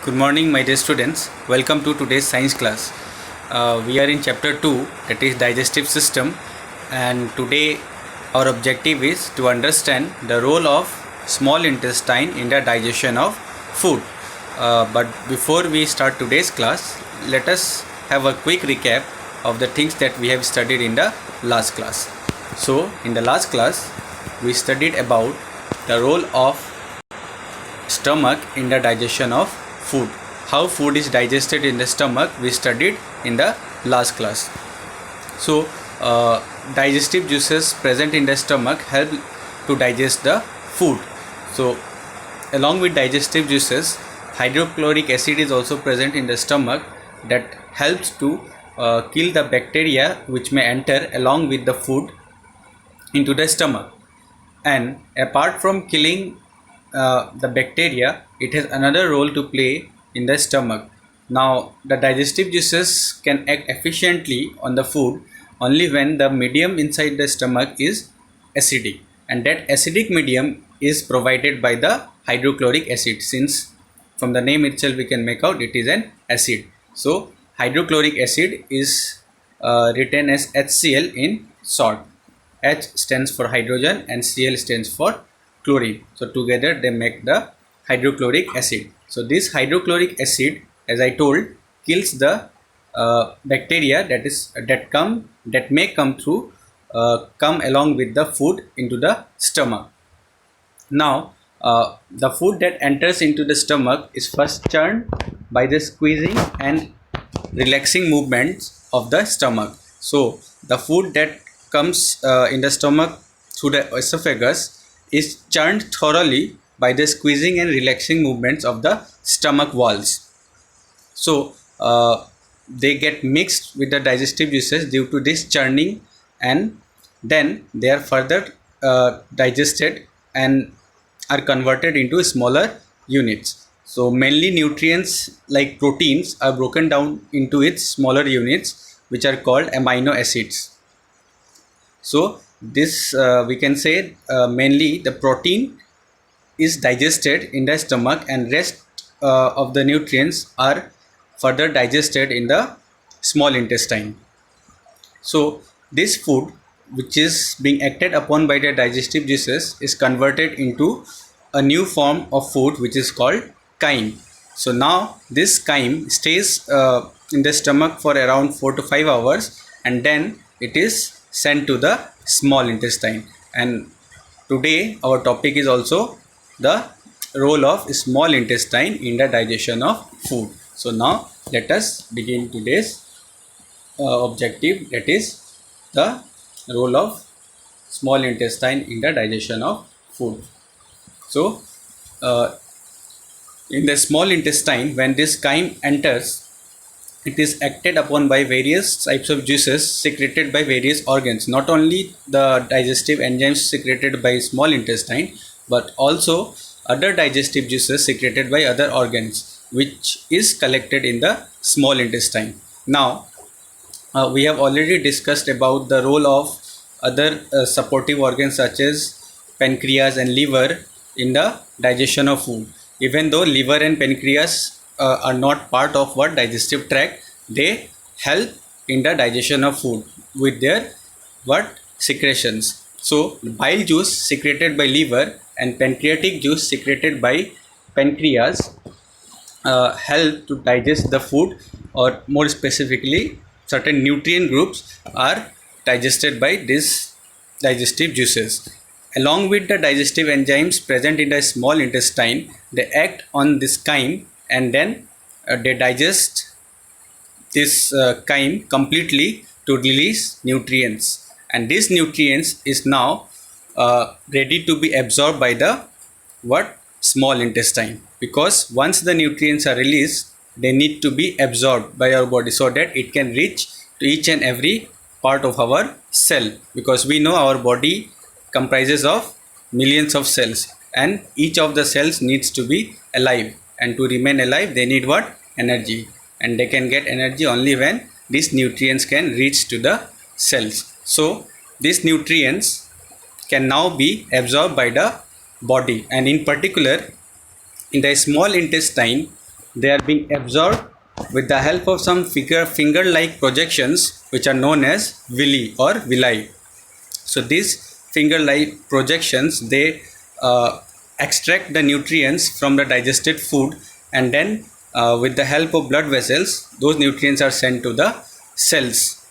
Good morning, my dear students. Welcome to today's science class. We are in chapter 2, that is digestive system, and today our objective is to understand the role of small intestine in the digestion of food. But before we start today's class, let us have a quick recap of the things that we have studied in the last class. So, in the last class, we studied about the role of stomach in the digestion of food. How food is digested in the stomach we studied in the last class. So digestive juices present in the stomach help to digest the food. So along with digestive juices, hydrochloric acid is also present in the stomach that helps to kill the bacteria which may enter along with the food into the stomach. And apart from killing the bacteria, it has another role to play in the stomach. Now, the digestive juices can act efficiently on the food only when the medium inside the stomach is acidic, and that acidic medium is provided by the hydrochloric acid, since from the name itself we can make out it is an acid. So, hydrochloric acid is written as HCl in short. H stands for hydrogen and Cl stands for chlorine. So together they make the hydrochloric acid. So this hydrochloric acid, as I told, kills the bacteria that may come along with the food into the stomach. Now the food that enters into the stomach is first churned by the squeezing and relaxing movements of the stomach. So the food that comes in the stomach through the esophagus is churned thoroughly by the squeezing and relaxing movements of the stomach walls. So they get mixed with the digestive juices due to this churning, and then they are further digested and are converted into smaller units. So mainly nutrients like proteins are broken down into its smaller units, which are called amino acids. So this we can say mainly the protein is digested in the stomach, and rest of the nutrients are further digested in the small intestine. So this food which is being acted upon by the digestive juices is converted into a new form of food which is called chyme. So now this chyme stays in the stomach for around 4 to 5 hours, and then it is sent to the small intestine. And today our topic is also the role of small intestine in the digestion of food. So now let us begin today's objective, that is the role of small intestine in the digestion of food. So in the small intestine, when this chyme enters, it is acted upon by various types of juices secreted by various organs. Not only the digestive enzymes secreted by small intestine, but also other digestive juices secreted by other organs, which is collected in the small intestine. Now, we have already discussed about the role of other supportive organs such as pancreas and liver in the digestion of food. Even though liver and pancreas are not part of what digestive tract, they help in the digestion of food with their what secretions. So bile juice secreted by liver and pancreatic juice secreted by pancreas help to digest the food, or more specifically certain nutrient groups are digested by these digestive juices. Along with the digestive enzymes present in the small intestine, they act on this chyme, and then they digest this chyme completely to release nutrients, and these nutrients is now ready to be absorbed by the small intestine, because once the nutrients are released, they need to be absorbed by our body so that it can reach to each and every part of our cell, because we know our body comprises of millions of cells, and each of the cells needs to be alive, and to remain alive they need what? Energy, and they can get energy only when these nutrients can reach to the cells. So these nutrients can now be absorbed by the body, and in particular in the small intestine they are being absorbed with the help of some finger-like projections which are known as villi or villi. So these finger-like projections, they extract the nutrients from the digested food, and then with the help of blood vessels, those nutrients are sent to the cells,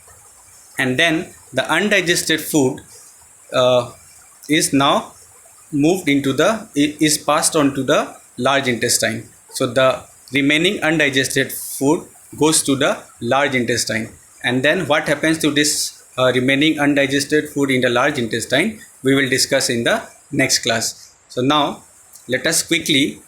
and then the undigested food is now moved into the is passed on to the large intestine. So the remaining undigested food goes to the large intestine, and then what happens to this remaining undigested food in the large intestine, we will discuss in the next class. So now let us quickly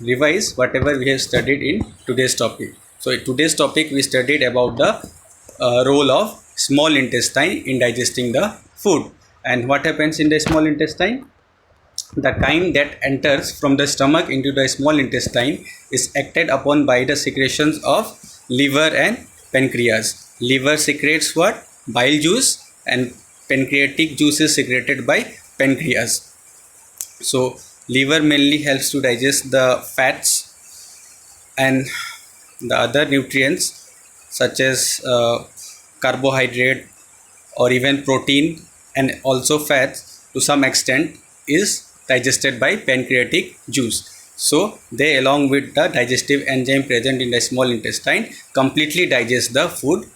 revise whatever we have studied in today's topic. So in today's topic we studied about the role of small intestine in digesting the food. And what happens in the small intestine? The chyme that enters from the stomach into the small intestine is acted upon by the secretions of liver and pancreas. Liver secretes what? Bile juice, and pancreatic juice is secreted by pancreas. So liver mainly helps to digest the fats and the other nutrients such as carbohydrate or even protein, and also fats to some extent is digested by pancreatic juice. So they, along with the digestive enzyme present in the small intestine, completely digest the food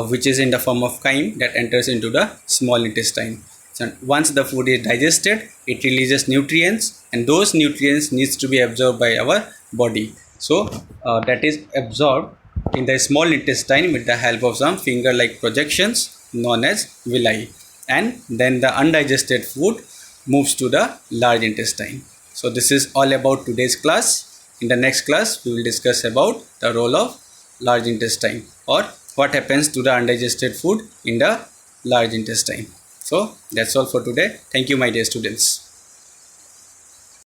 which is in the form of chyme that enters into the small intestine. So once the food is digested, it releases nutrients, and those nutrients needs to be absorbed by our body. So that is absorbed in the small intestine with the help of some finger-like projections known as villi, and then the undigested food moves to the large intestine. So this is all about today's class. In the next class, we will discuss about the role of large intestine, or what happens to the undigested food in the large intestine. So that's all for today. Thank you, my dear students.